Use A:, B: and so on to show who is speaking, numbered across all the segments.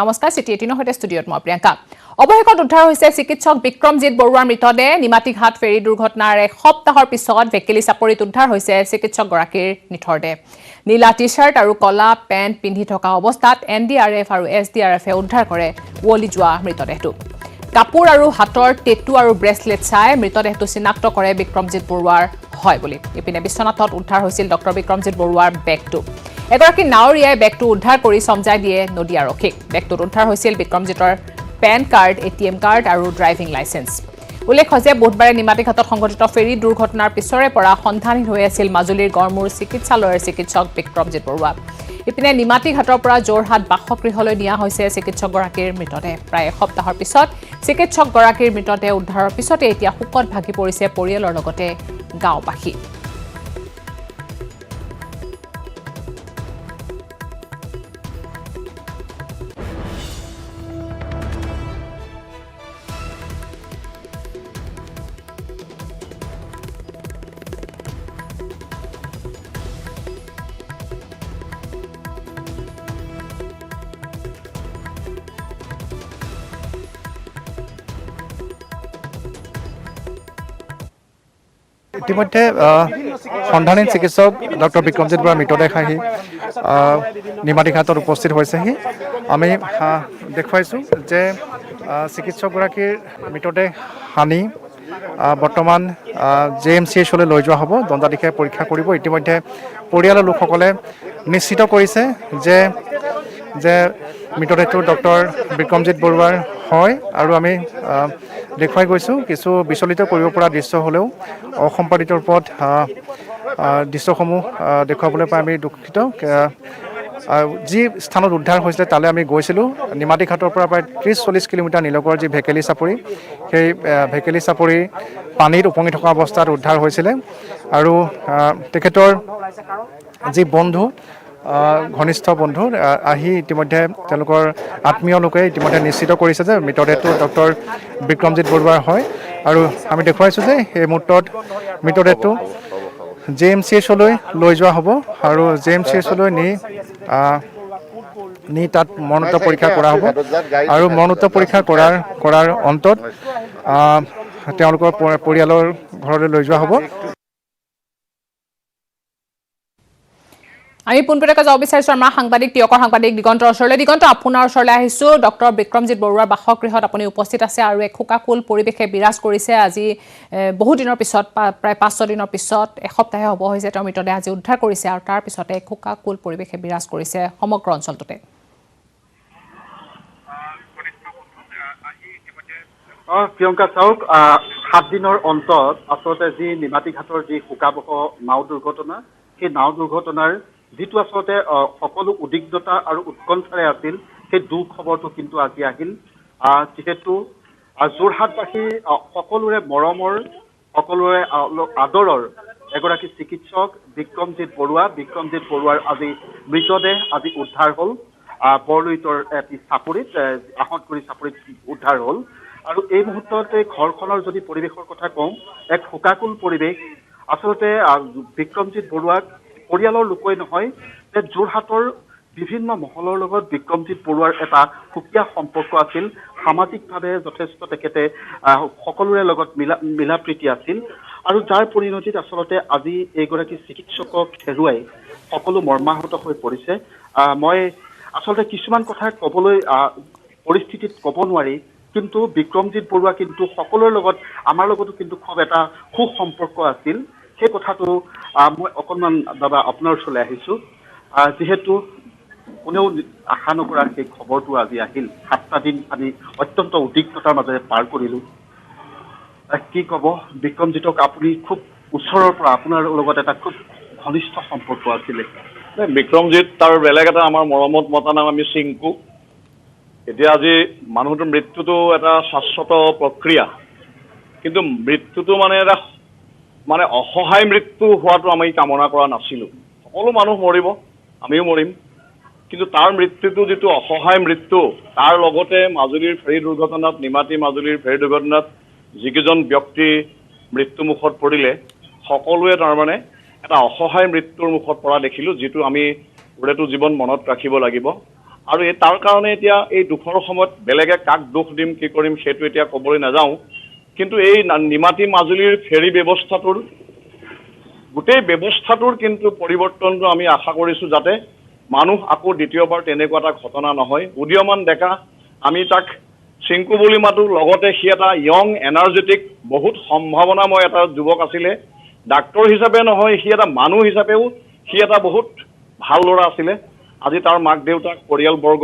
A: নমস্কাৰ চিটি 18 হৈতে ষ্টুডিঅ'ত মই প্ৰিয়ংকা অৱশেষত উদ্ধাৰ হৈছে চিকিৎসক বিক্ৰমজিৎ বৰুৱাৰ মৃতদেহ নিমাতীঘাট ফেৰী দুৰ্ঘটনাৰ এক সপ্তাহৰ পিছত ভেকেলি চাপৰিত উদ্ধাৰ হৈছে চিকিৎসকগৰাকীৰ নিথৰদেহ নীলা টি-শাৰ্ট আৰু কলা পেণ্ট পিন্ধি থকা অৱস্থাত এনডিআৰএফ আৰু এছডিআৰএফে উদ্ধাৰ কৰে ওৱলি যোৱা মৃতদেহটো কাপোৰ আৰু হাতৰ টেটু আৰু ব্ৰেছলেট চাই মৃতদেহটো চিনাক্ত কৰে বিক্ৰমজিৎ বৰুৱাৰ হয় বুলি ইপিনে বিশ্বনাথত উদ্ধাৰ হৈছিল ডক্টৰ বিক্ৰমজিৎ বৰুৱাৰ বেগটো এগৰাকী নাৱৰীয়াই বেগটো উদ্ধাৰ কৰি সমজাই দিয়ে নদী আৰক্ষীক বেগটোত উদ্ধাৰ হৈছিল বিক্ৰমজিতৰ পেন কাৰ্ড এটিএম কাৰ্ড আৰু ড্ৰাইভিং লাইসেন্স উল্লেখ হৈছে বুধবাৰে নিমাতীঘাটত সংঘটিত ফেৰী দুৰ্ঘটনাৰ পিছৰে পৰা সন্ধানহীন হৈ আছিল মাজুলীৰ গড়মূৰ চিকিৎসালয়ৰ চিকিৎসক বিক্ৰমজিৎ বৰুৱা ইপিনে নিমাতীঘাটৰ পৰা যোৰহাট বাসগৃহলৈ নিয়া হৈছে চিকিৎসকগৰাকীৰ মৃতদেহ প্ৰায় এসপ্তাহৰ পিছত চিকিৎসকগৰাকীৰ মৃতদেহ উদ্ধাৰৰ পিছতে এতিয়া শোকত ভাগি পৰিছে পৰিয়ালৰ লগতে গাঁওবাসী
B: ইতিমধ্যে সন্ধানহীন চিকিৎসক ডক্টৰ বিক্ৰমজিৎ বৰুৱাৰ মৃতদেহ আহি নিমাতীঘাটত উপস্থিত হৈছেহি আমি দেখুৱাইছোঁ যে চিকিৎসকগৰাকীৰ মৃতদেহ সানি বৰ্তমান JMCHলৈ লৈ যোৱা হ'ব দণ্ডাধীশে পৰীক্ষা কৰিব ইতিমধ্যে পৰিয়ালৰ লোকসকলে নিশ্চিত কৰিছে যে মৃতদেহটো ডক্টৰ বিক্ৰমজিৎ বৰুৱাৰ হয় আৰু আমি দেখুৱাই গৈছোঁ কিছু বিচলিত কৰিব পৰা দৃশ্য হ'লেও অসম্পাদিত ৰূপত দৃশ্যসমূহ দেখুৱাবলৈ পাই আমি দুখিত যি স্থানত উদ্ধাৰ হৈছিলে তালৈ আমি গৈছিলোঁ নিমাতীঘাটৰ পৰা প্ৰায় 30-40 কিলোমিটাৰ নিলগৰ যি ভেকেলি চাপৰি সেই ভেকেলি চাপৰি পানীত উপঙি থকা অৱস্থাত উদ্ধাৰ হৈছিলে আৰু তেখেতৰ যি বন্ধু ঘনিষ্ঠ বন্ধু আহি ইতিমধ্যে তেওঁলোকৰ আত্মীয় লোকে ইতিমধ্যে নিশ্চিত কৰিছে যে মৃতদেহটো ডক্টৰ বিক্ৰমজিৎ বৰুৱাৰ হয় আৰু আমি দেখুৱাইছোঁ যে এই মুহূৰ্তত মৃতদেহটো JMCHলৈ লৈ যোৱা হ'ব আৰু JMCHলৈ নি তাত মৰণোত্তৰ পৰীক্ষা কৰা হ'ব আৰু মৰণোত্তৰ পৰীক্ষা কৰাৰ অন্তত তেওঁলোকৰ পৰিয়ালৰ ঘৰলৈ লৈ যোৱা হ'ব
A: আমি পুনপটকে যাব বিচাৰিছোঁ আমাৰ সাংবাদিক টিয়কৰ সাংবাদিক দিগন্তৰ ওচৰলৈ দিগন্ত আপোনাৰ ওচৰলৈ আহিছোঁ ডক্টৰ বিক্ৰমজিৎ বৰুৱাৰ বাসগৃহত আপুনি উপস্থিত আছে আৰু এক শোকাকুল পৰিৱেশে বিৰাজ কৰিছে আজি বহু দিনৰ পিছত প্ৰায় 5-6 দিনৰ পিছত এসপ্তাহে হ'ব হৈছে তেওঁ মৃতদেহ আজি উদ্ধাৰ কৰিছে আৰু তাৰ পিছতে এক শোকাকুল পৰিৱেশে বিৰাজ কৰিছে সমগ্ৰ অঞ্চলটোতে
C: প্ৰিয়ংকা চাওক 7 দিনৰ অন্তত আচলতে যি নিমাতীঘাটৰ যি শোকাবহ নাও দুৰ্ঘটনা সেই নাও দুৰ্ঘটনাৰ যিটো আচলতে সকলো উদ্বিগ্নতা আৰু উৎকণ্ঠাৰে আছিল সেই দুখ খবৰটো কিন্তু আজি আহিল যিহেতু যোৰহাটবাসী সকলোৰে মৰমৰ সকলোৰে আদৰৰ এগৰাকী চিকিৎসক বিক্ৰমজিৎ বৰুৱাৰ আজি মৃতদেহ আজি উদ্ধাৰ হ'ল বৰলুইতৰ এটি চাপৰিত আহতগুৰি চাপৰিত উদ্ধাৰ হ'ল আৰু এই মুহূৰ্ততে ঘৰখনৰ যদি পৰিৱেশৰ কথা কওঁ এক শোকাকুল পৰিৱেশ আচলতে বিক্ৰমজিৎ বৰুৱাক পৰিয়ালৰ লোকই নহয় যে যোৰহাটৰ বিভিন্ন মহলৰ লগত বিক্ৰমজিৎ বৰুৱাৰ এটা সুকীয়া সম্পৰ্ক আছিল সামাজিকভাৱে যথেষ্ট তেখেতে সকলোৰে লগত মিলা প্ৰীতি আছিল আৰু যাৰ পৰিণতিত আচলতে আজি এইগৰাকী চিকিৎসকক হেৰুৱাই সকলো মৰ্মাহত হৈ পৰিছে মই আচলতে কিছুমান কথা ক'বলৈ পৰিস্থিতিত ক'ব নোৱাৰি কিন্তু বিক্ৰমজিৎ বৰুৱা কিন্তু সকলোৰে লগত আমাৰ লগতো কিন্তু খুব এটা সুসম্পৰ্ক আছিল সেই কথাটো মই অকণমান দাদা আপোনাৰ ওচৰলৈ আহিছোঁ যিহেতু কোনেও আশা নকৰা সেই খবৰটো আজি আহিল 7টা দিন আমি অত্যন্ত উদ্বিগ্নতাৰ মাজেৰে পাৰ কৰিলোঁ কি ক'ব বিক্ৰমজিৎক আপুনি খুব ওচৰৰ পৰা আপোনাৰ লগত এটা খুব ঘনিষ্ঠ সম্পৰ্ক আছিলে
D: বিক্ৰমজিৎ তাৰ বেলেগ এটা আমাৰ মৰমত মতা নাম আমি চিংকু এতিয়া আজি মানুহটোৰ মৃত্যুটো এটা শাশ্বত প্ৰক্ৰিয়া কিন্তু মৃত্যুটো মানে অসহায় মৃত্যু হোৱাটো আমি কামনা কৰা নাছিলোঁ সকলো মানুহ মৰিব আমিও মৰিম কিন্তু তাৰ মৃত্যুটো যিটো অসহায় মৃত্যু তাৰ লগতে মাজুলীৰ ফেৰী দুৰ্ঘটনাত মাজুলীৰ ফেৰী দুৰ্ঘটনাত যিকেইজন ব্যক্তি মৃত্যুমুখত পৰিলে সকলোৱে তাৰমানে এটা অসহায় মৃত্যুৰ মুখত পৰা দেখিলোঁ যিটো আমি ওৰেটো জীৱন মনত ৰাখিব লাগিব আৰু তাৰ কাৰণে এতিয়া এই দুখৰ সময়ত বেলেগে কাক দোষ দিম কি কৰিম সেইটো এতিয়া ক'বলৈ নাযাওঁ কিন্তু এই নিমাতী মাজুলীৰ ফেৰী ব্যৱস্থাটোৰ গোটেই ব্যৱস্থাটোৰ কিন্তু পৰিৱৰ্তনটো আমি আশা কৰিছোঁ যাতে মানুহ আকৌ দ্বিতীয়বাৰ তেনেকুৱা এটা ঘটনা নহয় উদীয়মান ডেকা আমি তাক চিংকু বুলি মাতো লগতে সি এটা য়ং এনাৰ্জেটিক বহুত সম্ভাৱনাময় এটা যুৱক আছিলে ডাক্তৰ হিচাপে নহয় সি এটা মানুহ হিচাপেও সি এটা বহুত ভাল ল'ৰা আছিলে আজি তাৰ মাক দেউতাক পৰিয়ালবৰ্গ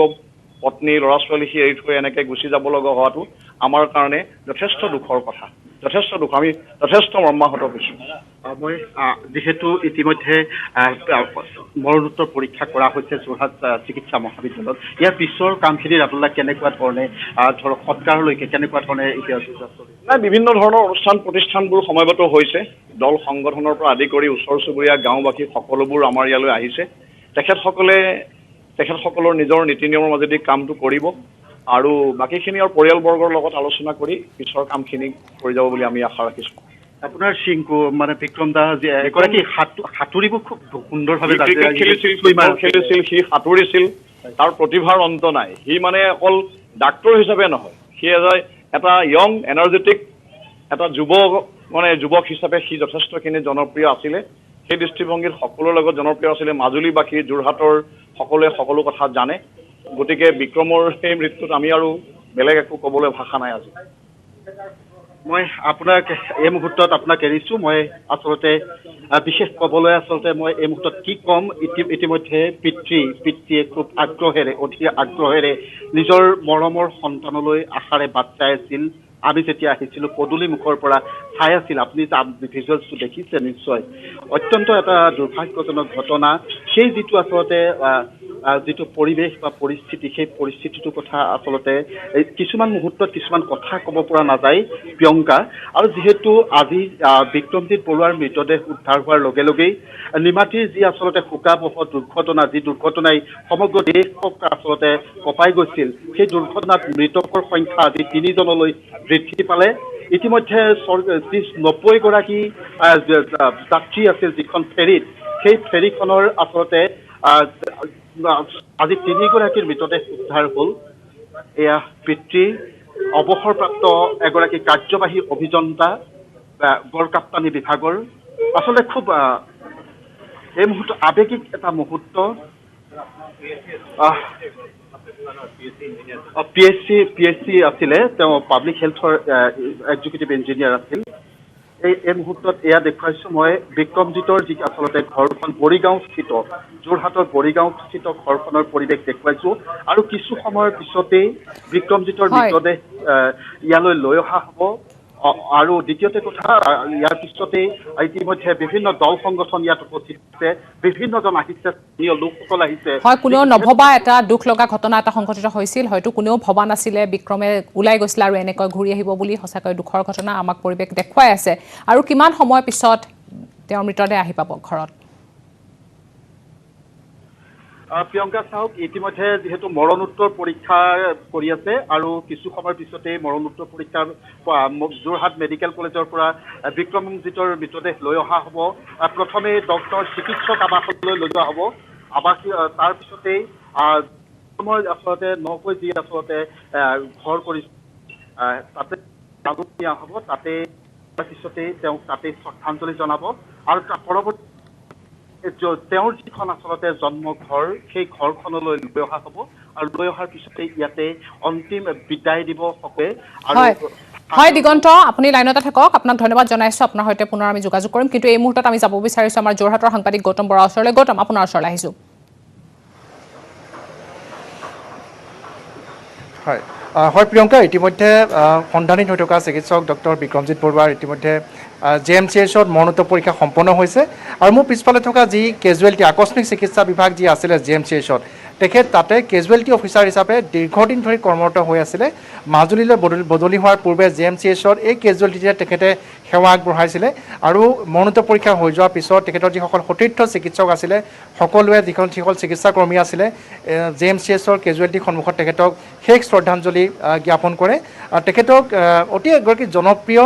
D: পত্নী ল'ৰা ছোৱালী সি এৰি থৈ এনেকৈ গুচি যাব লগা হোৱাটো আমাৰ কাৰণে যথেষ্ট দুখৰ কথা যথেষ্ট দুখ আমি যথেষ্ট মৰ্মাহত হৈছোঁ
C: মই যিহেতু ইতিমধ্যে মৰণোত্তৰ পৰীক্ষা কৰা হৈছে যোৰহাট চিকিৎসা মহাবিদ্যালয়ত ইয়াৰ পিছৰ কামখিনি আপোনালোক কেনেকুৱা ধৰণে ধৰক সৎকাৰলৈকে কেনেকুৱা ধৰণে এতিয়া
D: নাই বিভিন্ন ধৰণৰ অনুষ্ঠান প্ৰতিষ্ঠানবোৰ সময়গত হৈছে দল সংগঠনৰ পৰা আদি কৰি ওচৰ চুবুৰীয়া গাঁওবাসী সকলোবোৰ আমাৰ ইয়ালৈ আহিছে তেখেতসকলৰ নিজৰ নীতি নিয়মৰ মাজেদি কামটো কৰিব আৰু বাকীখিনি আৰু পৰিয়ালবৰ্গৰ লগত আলোচনা কৰি পিছৰ কামখিনি কৰি যাব বুলি আমি আশা ৰাখিছোঁ
C: আপোনাৰ চিংকু মানে বিক্ৰম দা যে এগৰাকী সাঁতুৰিব খুব সুন্দৰভাৱে
D: খেলিছিল সি সাঁতুৰিছিল তাৰ প্ৰতিভাৰ অন্ত নাই সি মানে অকল ডাক্তৰ হিচাপে নহয় সি এটা য়ং এনাৰ্জেটিক এটা যুৱক হিচাপে সি যথেষ্টখিনি জনপ্ৰিয় আছিলে সেই দৃষ্টিভংগীত সকলোৰ লগত জনপ্ৰিয় আছিলে মাজুলীবাসী যোৰহাটৰ সকলোৱে সকলো কথা জানে গতিকে বিক্ৰমৰ সেই মৃত্যুত আমি আৰু বেলেগ একো ক'বলৈ ভাষা নাই আজি
C: মই আপোনাক এই মুহূৰ্তত আপোনাক এৰিছোঁ মই আচলতে বিশেষ ক'বলৈ আচলতে মই এই মুহূৰ্তত কি ক'ম ইতিমধ্যে পিতৃয়ে খুব অধীৰ আগ্ৰহেৰে নিজৰ মৰমৰ সন্তানলৈ আশাৰে বাট চাই আছিল আমি যেতিয়া আহিছিলোঁ পদূলি মুখৰ পৰা চাই আছিল আপুনি ভিজুৱেলছটো দেখিছে নিশ্চয় অত্যন্ত এটা দুৰ্ভাগ্যজনক ঘটনা সেই যিটো আচলতে যিটো পৰিৱেশ বা পৰিস্থিতি সেই পৰিস্থিতিটোৰ কথা আচলতে কিছুমান মুহূৰ্তত কিছুমান কথা ক'ব পৰা নাযায় প্ৰিয়ংকা আৰু যিহেতু আজি বিক্ৰমজিৎ বৰুৱাৰ মৃতদেহ উদ্ধাৰ হোৱাৰ লগে লগেই নিমাতীৰ যি আচলতে শোকাবহ দুৰ্ঘটনা যি দুৰ্ঘটনাই সমগ্ৰ দেশক আচলতে কঁপাই গৈছিল সেই দুৰ্ঘটনাত মৃতকৰ সংখ্যা আজি 3জনলৈ বৃদ্ধি পালে ইতিমধ্যে 90গৰাকী যাত্ৰী আছিল যিখন ফেৰীত সেই ফেৰীখনৰ আচলতে আজি 3গৰাকীৰ মৃতদেহ উদ্ধাৰ হ'ল এয়া পিতৃ অৱসৰপ্ৰাপ্ত এগৰাকী কাৰ্যবাহী অভিযন্তা গড়কাপ্তানি বিভাগৰ আচলতে খুব এই মুহূৰ্ত আৱেগিক এটা মুহূৰ্ত PHC আছিলে তেওঁ পাব্লিক হেল্থৰ এক্সিকিউটিভ ইঞ্জিনিয়াৰ আছিল এই মুহূৰ্তত এয়া দেখুৱাইছোঁ মই বিক্ৰমজিতৰ যি আচলতে ঘৰখন বৰিগাঁওস্থিত যোৰহাটৰ বৰিগাঁওস্থিত ঘৰখনৰ পৰিৱেশ দেখুৱাইছোঁ আৰু কিছু সময়ৰ পিছতেই বিক্ৰমজিতৰ মৃতদেহ ইয়ালৈ লৈ অহা হ'ব আৰু দ্বিতীয়তে কথা ইয়াৰ পিছতেই ইতিমধ্যে বিভিন্ন দল সংগঠন ইয়াত উপস্থিত হৈছে বিভিন্নজন আহিছে স্থানীয় লোকসকল আহিছে
A: হয় কোনেও নভবা এটা দুখ লগা ঘটনা এটা সংঘটিত হৈছিল হয়তো কোনেও ভবা নাছিলে বিক্ৰমে ওলাই গৈছিল আৰু এনেকৈ ঘূৰি আহিব বুলি সঁচাকৈ দুখৰ ঘটনা আমাক পৰিৱেশ দেখুৱাই আছে আৰু কিমান সময় পিছত তেওঁৰ মৃতদেহ আহি পাব ঘৰত
C: প্ৰিয়ংকা চাওক ইতিমধ্যে যিহেতু মৰণোত্তৰ পৰীক্ষা কৰি আছে আৰু কিছু সময়ৰ পিছতেই মৰণোত্তৰ পৰীক্ষাৰ যোৰহাট মেডিকেল কলেজৰ পৰা বিক্ৰমজিতৰ মৃতদেহ লৈ অহা হ'ব প্ৰথমে ডক্টৰ চিকিৎসক আৱাসলৈ লৈ যোৱা হ'ব তাৰ পিছতেই আচলতে নকৈ যি আচলতে ঘৰ কৰিছে তাতে দিয়া হ'ব তাতে তাৰপিছতেই তেওঁক তাতে শ্ৰদ্ধাঞ্জলি জনাব আৰু পৰৱৰ্তী তেওঁৰ যিখন আচলতে জন্ম ঘৰ সেই ঘৰখনলৈ লৈ অহা হ'ব আৰু লৈ অহাৰ পিছতে ইয়াতে অন্তিম বিদায় দিব সকলে
A: হয় দিগন্ত আপুনি লাইনতে থাকক আপোনাক ধন্যবাদ জনাইছো আপোনাৰ সৈতে পুনৰ আমি যোগাযোগ কৰিম কিন্তু এই মুহূৰ্তত আমি যাব বিচাৰিছো আমাৰ যোৰহাটৰ সাংবাদিক গৌতম বৰা ওচৰলৈ গৌতম আপোনাৰ ওচৰলৈ আহিছো
B: হয় হয় প্ৰিয়ংকা ইতিমধ্যে সন্ধানহীন হৈ থকা চিকিৎসক ডক্টৰ বিক্ৰমজিৎ বৰুৱাৰ ইতিমধ্যে JMCHত মৰণোত্তৰ পৰীক্ষা সম্পন্ন হৈছে আৰু মোৰ পিছফালে থকা যি কেজুৱেলিটি আকস্মিক চিকিৎসা বিভাগ যি আছিলে JMCHত তেখেত তাতে কেজুৱেলিটি অফিচাৰ হিচাপে দীৰ্ঘদিন ধৰি কৰ্মৰত হৈ আছিলে মাজুলীলৈ বদলি হোৱাৰ পূৰ্বে JMCHত এই কেজুৱেলিটিতে তেখেতে সেৱা আগবঢ়াইছিলে আৰু মৰণোত্তৰ পৰীক্ষা হৈ যোৱাৰ পিছত তেখেতৰ যিসকল সতীৰ্থ চিকিৎসক আছিলে সকলোৱে যিসকল চিকিৎসা কৰ্মী আছিলে JMCHৰ কেজুৱেলিটিৰ সন্মুখত তেখেতক শেষ শ্ৰদ্ধাঞ্জলি জ্ঞাপন কৰে তেখেতক অতি এগৰাকী জনপ্ৰিয়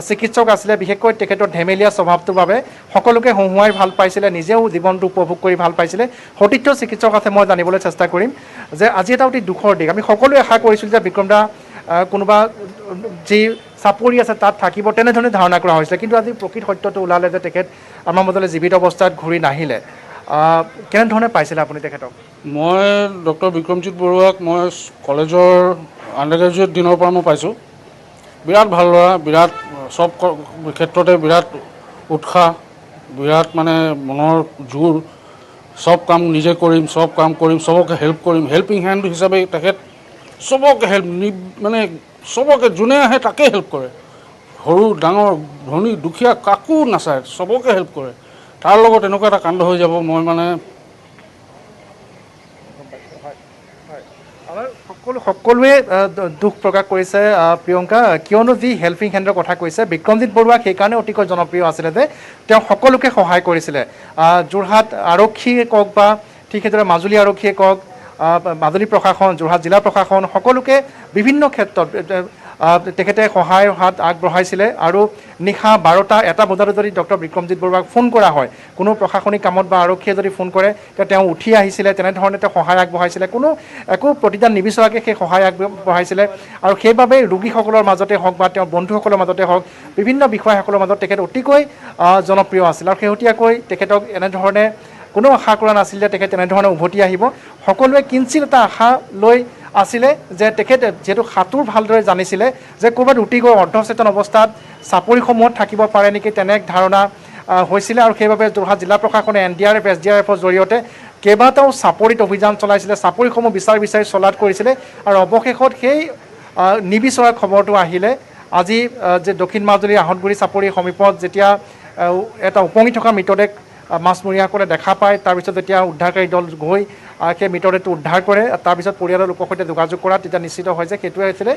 B: চিকিৎসক আছিলে বিশেষকৈ তেখেতৰ ধেমেলীয়া স্বভাৱটোৰ বাবে সকলোকে হঁহুৱাই ভাল পাইছিলে নিজেও জীৱনটো উপভোগ কৰি ভাল পাইছিলে সতীৰ্থ চিকিৎসক আছে মই জানিবলৈ চেষ্টা কৰিম যে আজি এটা অতি দুখৰ দিশ আমি সকলোৱে আশা কৰিছিলোঁ যে বিক্ৰম দা কোনোবা যি চাপৰি আছে তাত থাকিব তেনেধৰণে ধাৰণা কৰা হৈছিলে কিন্তু আজি প্ৰকৃত সত্যটো ওলালে যে তেখেত আমাৰ মাজলৈ জীৱিত অৱস্থাত ঘূৰি নাহিলে কেনেধৰণে পাইছিলে আপুনি তেখেতক
E: মই ডক্টৰ বিক্ৰমজিৎ বৰুৱাক মই কলেজৰ আণ্ডাৰ গ্ৰেজুৱেট দিনৰ পৰা মই পাইছোঁ বিৰাট ভাল ল'ৰা বিৰাট চব ক্ষেত্ৰতে বিৰাট উৎসাহ বিৰাট মানে মনৰ জোৰ চব কাম নিজে কৰিম চব কাম কৰিম চবকে হেল্প কৰিম হেল্পিং হেণ্ড হিচাপে তেখেত চবকে হেল্প মানে চবকে যোনে আহে তাকে হেল্প কৰে সৰু ডাঙৰ ধনী দুখীয়া কাকো নাচায় চবকে হেল্প কৰে তাৰ লগত এনেকুৱা এটা কাণ্ড হৈ যাব মই মানে
B: সকলোৱে দুখ প্ৰকাশ কৰিছে প্ৰিয়ংকা কিয়নো যি হেল্পিং হেণ্ডৰ কথা কৈছে বিক্ৰমজিৎ বৰুৱা সেইকাৰণে অতিকৈ জনপ্ৰিয় আছিলে যে তেওঁ সকলোকে সহায় কৰিছিলে যোৰহাট আৰক্ষীয়ে কওক বা ঠিক সেইদৰে মাজুলী আৰক্ষীয়ে কওক মাজুলী প্ৰশাসন যোৰহাট জিলা প্ৰশাসন সকলোকে বিভিন্ন ক্ষেত্ৰত তেখেতে সহায়ৰ হাত আগবঢ়াইছিলে আৰু নিশা 12টা বজাত যদি ডক্টৰ বিক্ৰমজিৎ বৰুৱাক ফোন কৰা হয় কোনো প্ৰশাসনিক কামত বা আৰক্ষীয়ে যদি ফোন কৰে তেওঁ উঠি আহিছিলে তেনেধৰণে তেওঁ সহায় আগবঢ়াইছিলে কোনো একো প্ৰতিদান নিবিচৰাকৈ সেই সহায় আগবঢ়াইছিলে আৰু সেইবাবে ৰোগীসকলৰ মাজতে হওক বা তেওঁৰ বন্ধুসকলৰ মাজতে হওক বিভিন্ন বিষয়াসকলৰ মাজত তেখেত অতিকৈ জনপ্ৰিয় আছিল আৰু শেহতীয়াকৈ তেখেতক এনেধৰণে কোনো আশা কৰা নাছিল যে তেখেত তেনেধৰণে উভতি আহিব সকলোৱে কিঞ্চিত এটা আশা লৈ আছিলে যে তেখেতে যিহেতু সাঁতোৰ ভালদৰে জানিছিলে যে ক'ৰবাত উটি গৈ অৰ্ধচেতন অৱস্থাত চাপৰিসমূহত থাকিব পাৰে নেকি তেনে এক ধাৰণা হৈছিলে আৰু সেইবাবে যোৰহাট জিলা প্ৰশাসনে NDRF SDRFৰ জৰিয়তে কেইবাটাও চাপৰিত অভিযান চলাইছিলে চাপৰিসমূহ বিচাৰি চলাত কৰিছিলে আৰু অৱশেষত সেই নিবিচৰা খবৰটো আহিলে আজি যে দক্ষিণ মাজুলীৰ আহতগুৰি চাপৰিৰ সমীপত যেতিয়া এটা উপঙি থকা মৃতদেহ মাছমৰীয়াসকলে দেখা পায় তাৰপিছত যেতিয়া উদ্ধাৰকাৰী দল গৈ সেই মৃতদেহটো উদ্ধাৰ কৰে তাৰপিছত পৰিয়ালৰ লোকৰ সৈতে যোগাযোগ কৰা তেতিয়া নিশ্চিত হয় যে সেইটোৱে হৈছিলে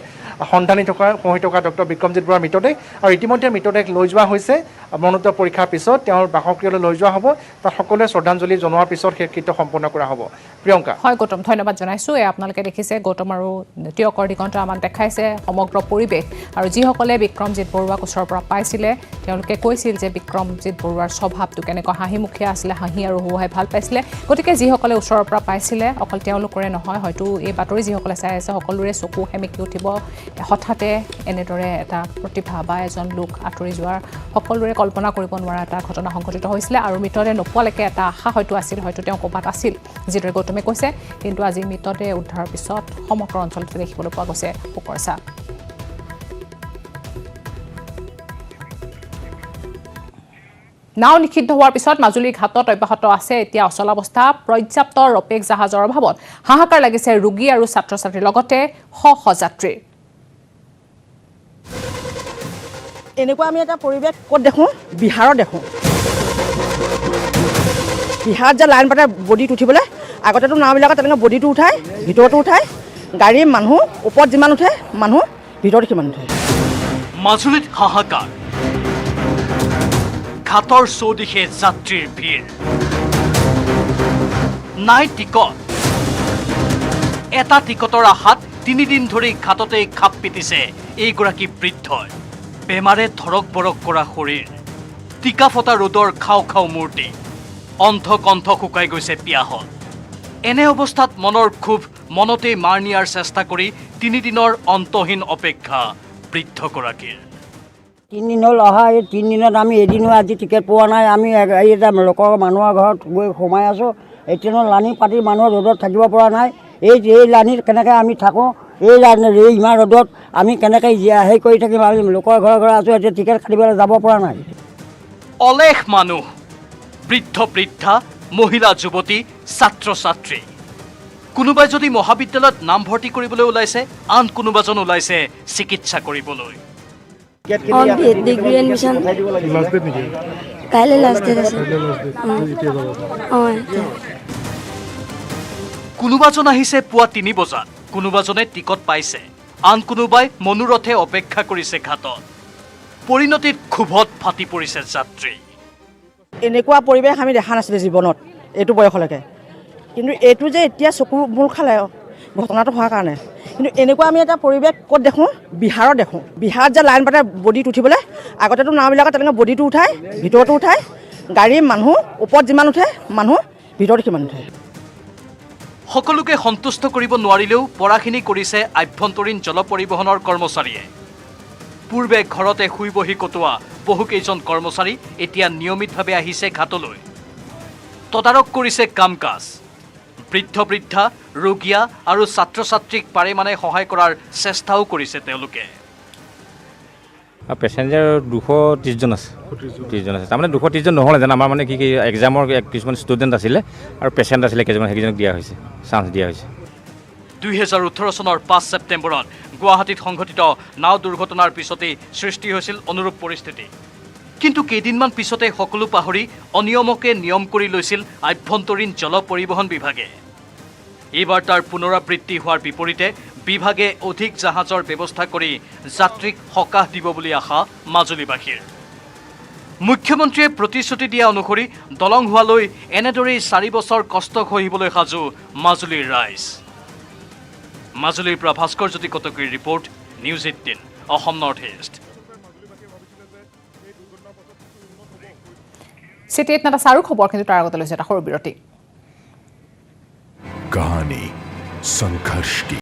B: সন্ধানী হৈ থকা ডক্টৰ বিক্ৰমজিৎ বৰুৱাৰ মৃতদেহ আৰু ইতিমধ্যে মৃতদেহ লৈ যোৱা হৈছে মৰণোত্তৰ পৰীক্ষাৰ পিছত তেওঁৰ বাসগৃহলৈ লৈ যোৱা হ'ব তাত সকলোৱে শ্ৰদ্ধাঞ্জলি জনোৱাৰ পিছত সেই কৃত্য সম্পন্ন কৰা হ'ব প্ৰিয়ংকা
A: হয় গৌতম ধন্যবাদ জনাইছোঁ আপোনালোকে দেখিছে গৌতম আৰু তীয়কৰ দিগন্ত আমাক দেখাইছে সমগ্ৰ পৰিৱেশ আৰু যিসকলে বিক্ৰমজিৎ বৰুৱাক ওচৰৰ পৰা পাইছিলে তেওঁলোকে কৈছিল যে বিক্ৰমজিৎ বৰুৱাৰ স্বভাৱটো কেনেকুৱা হাঁহিমুখীয়া আছিলে হাঁহি আৰু হুহাই ভাল পাইছিলে গতিকে যিসকলে ওচৰৰ পৰা পাইছিলে অকল তেওঁলোকৰে নহয় হয়তো এই বাতৰি যিসকলে চাই আছে সকলোৰে চকু সেমেকি উঠিব হঠাতে এনেদৰে এটা প্ৰতিভা বা এজন লোক আঁতৰি যোৱাৰ সকলোৰে কল্পনা কৰিব নোৱাৰা এটা ঘটনা সংঘটিত হৈছিলে আৰু মৃতদেহ নোপোৱালৈকে এটা আশা হয়তো আছিল হয়তো তেওঁ ক'ৰবাত আছিল যিদৰে গৌতমে কৈছে কিন্তু আজি মৃতদেহ উদ্ধাৰৰ পিছত সমগ্ৰ অঞ্চলটোতে দেখিবলৈ পোৱা গৈছে শোকৰ ছাঁ নাও নিষিদ্ধ হোৱাৰ পিছত মাজুলীৰ ঘাটত অব্যাহত আছে এতিয়া অচলাৱস্থা পৰ্যাপ্ত ৰপেক জাহাজৰ অভাৱত হাহাকাৰ লাগিছে ৰোগী আৰু ছাত্ৰ ছাত্ৰীৰ লগতে শ যাত্ৰীৰ
F: এনেকুৱা আমি এটা পৰিৱেশ ক'ত দেখোঁ বিহাৰত দেখোঁ বিহাৰত যে লাইন পাতে বডিত উঠিবলৈ আগতেতো নাওবিলাকত তেনেকৈ বডিটো উঠায় ভিতৰতো উঠায় গাড়ীৰ মানুহ ওপৰত যিমান উঠে মানুহ ভিতৰত সিমান উঠে
G: মাজুলীত হাহাকাৰ ঘাটৰ চৌদিশে যাত্ৰীৰ ভিৰ নাই টিকট এটা টিকটৰ আশাত 3 দিন ধৰি ঘাটতেই খাপ পিটিছে এইগৰাকী বৃদ্ধই বেমাৰে ধৰক বৰক কৰা শৰীৰ টিকা ফটা ৰ'দৰ খাও মূৰ্তি অন্ধকণ্ঠ শুকাই গৈছে পিয়াহত এনে অৱস্থাত মনৰ ক্ষোভ মনতেই মাৰ নিয়াৰ চেষ্টা কৰি 3 দিনৰ অন্তহীন অপেক্ষা বৃদ্ধগৰাকীৰ
H: 3 দিন হ'ল অহা এই 3 দিনত আমি এদিনো আজি টিকেট পোৱা নাই আমি এটা লোকৰ মানুহৰ ঘৰত গৈ সোমাই আছোঁ এতিয়া লানি পাতি মানুহৰ ৰ'দত থাকিব পৰা নাই এই লানিত কেনেকৈ আমি থাকোঁ এই ইমান ৰ'দত আমি কেনেকৈ হেৰি কৰি থাকিম আমি লোকৰ ঘৰে আছোঁ এতিয়া টিকেট কাটিবলৈ যাব পৰা নাই
G: অলেখ মানুহ বৃদ্ধা মহিলা যুৱতী ছাত্ৰ ছাত্ৰী কোনোবাই যদি মহাবিদ্যালয়ত নামভৰ্তি কৰিবলৈ ওলাইছে আন কোনোবাজন ওলাইছে চিকিৎসা কৰিবলৈ
I: ডিগ্ৰী এডমিশ্যন কাইলৈ লাষ্ট ডেট আছে
G: কোনোবাজন আহিছে পুৱা 3 বজাত কোনোবাজনে টিকট পাইছে আন কোনোবাই মনোৰথে অপেক্ষা কৰিছে ঘাটত পৰিণতিত ক্ষোভত ফাটি পৰিছে যাত্ৰী
F: এনেকুৱা পৰিৱেশ আমি দেখা নাছিলোঁ জীৱনত এইটো বয়সলৈকে কিন্তু এইটো যে এতিয়া চকু মূৰ খালে ঘটনাটো হোৱাৰ কাৰণে কিন্তু এনেকুৱা আমি এটা পৰিৱেশ ক'ত দেখোঁ, বিহাৰত দেখোঁ। বিহাৰত যে লাইন পাতে বডিত উঠিবলৈ, আগতেতো নাওবিলাকত তেনেকৈ বডিটো উঠায়, ভিতৰতো উঠায়, গাড়ী মানুহ ওপৰত যিমান উঠে মানুহ ভিতৰত সিমান উঠে।
G: সকলোকে সন্তুষ্ট কৰিব নোৱাৰিলেও পৰাখিনি কৰিছে আভ্যন্তৰীণ জল পৰিবহণৰ কৰ্মচাৰীয়ে। পূৰ্বে ঘৰতে শুই বহি কটোৱা বহুকেইজন কৰ্মচাৰী এতিয়া নিয়মিতভাৱে আহিছে ঘাটলৈ। তদাৰক কৰিছে কাম কাজ। বৃদ্ধা, ৰোগীয়া আৰু ছাত্ৰ ছাত্ৰীক পাৰে মানে সহায় কৰাৰ চেষ্টাও কৰিছে তেওঁলোকে।
J: পেচেঞ্জাৰ 230 জন আছে, 30 জন আছে। তাৰমানে 230 জন নহ'লে যেন আমাৰ মানে কি এক্সামৰ কিছুমান ষ্টুডেণ্ট আছিলে আৰু পেচেণ্ট আছিলে কেইজনমান, সেইকেইজনক দিয়া হৈছে, চান্স দিয়া হৈছে।
G: 2018 চনৰ 5 ছেপ্টেম্বৰত গুৱাহাটীত সংঘটিত নাও দুৰ্ঘটনাৰ পিছতেই সৃষ্টি হৈছিল অনুৰূপ পৰিস্থিতি। কিন্তু কেইদিনমান পিছতে সকলো পাহৰি অনিয়মকে নিয়ম কৰি লৈছিল আভ্যন্তৰীণ জল পৰিবহণ বিভাগে। এইবাৰ তাৰ পুনৰাবৃত্তি হোৱাৰ বিপৰীতে বিভাগে অধিক জাহাজৰ ব্যৱস্থা কৰি যাত্ৰীক সকাহ দিব বুলি আশা মাজুলীবাসীৰ। মুখ্যমন্ত্ৰীয়ে প্ৰতিশ্ৰুতি দিয়া অনুসৰি দলং হোৱালৈ এনেদৰেই 4 বছৰ কষ্ট সহিবলৈ সাজু মাজুলীৰ ৰাইজ। মাজুলীৰ পৰা ভাস্কৰ জ্যোতি কটকীৰ report, news 18 Assam north east.
A: চিটি 8 এটা চাৰু খবৰ, কিন্তু তাৰ আগতে লৈছে এটা সৰু বিৰতি।
K: कहानी संघर्ष की।